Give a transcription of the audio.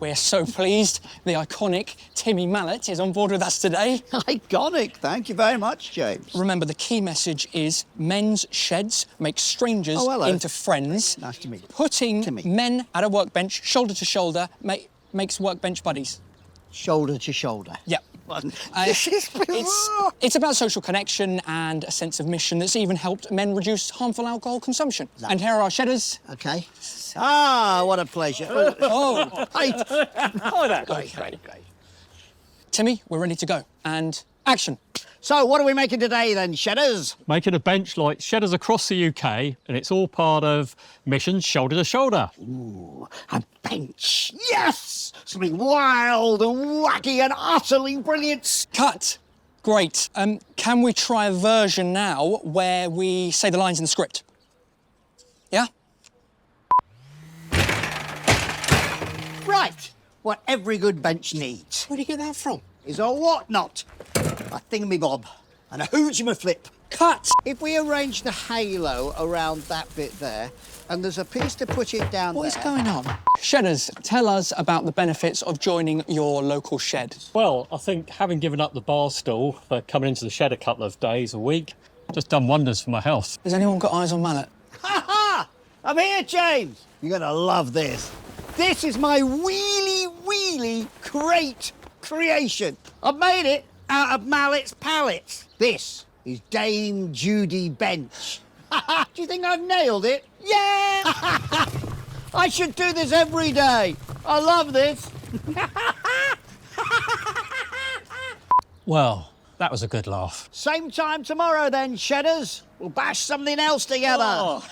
We're so pleased the iconic Timmy Mallet is on board with us today. Iconic, thank you very much, James. Remember, the key message is men's sheds make strangers into friends. Nice to meet you. Putting Timmy. men at a workbench, shoulder to shoulder, makes workbench buddies. Shoulder to shoulder. Yep. This is bizarre. It's about social connection and a sense of mission that's even helped men reduce harmful alcohol consumption. And here are our shedders. OK. Ah, what a pleasure. Oh, Hey. Oh, that. Great. Timmy, we're ready to go. And action. So, what are we making today, then, Shedders? Making a bench like shedders across the UK, and it's all part of Mission Shoulder to Shoulder. Ooh, a bench. Yes! Something wild and wacky and utterly brilliant. Cut. Great. Can we try a version now where we say the lines in the script? Yeah? Right. What every good bench needs. Where do you get that from? Is a whatnot, a thingamabob, and a flip. Cut! If we arrange the halo around that bit there, and there's a piece to put it down What is there. going on? Shedders, tell us about the benefits of joining your local shed. Well, I think having given up the bar stool for coming into the shed a couple of days a week, just done wonders for my health. Has anyone got eyes on Mallet? Ha ha! I'm here, James. You're gonna love this. This is my wheelie crate creation. I've made it out of Mallet's pallets. This is Dame Judy Bench. Do you think I've nailed it? Yeah! I should do this every day. I love this. Well, that was a good laugh. Same time tomorrow then, Shedders. We'll bash something else together. Oh.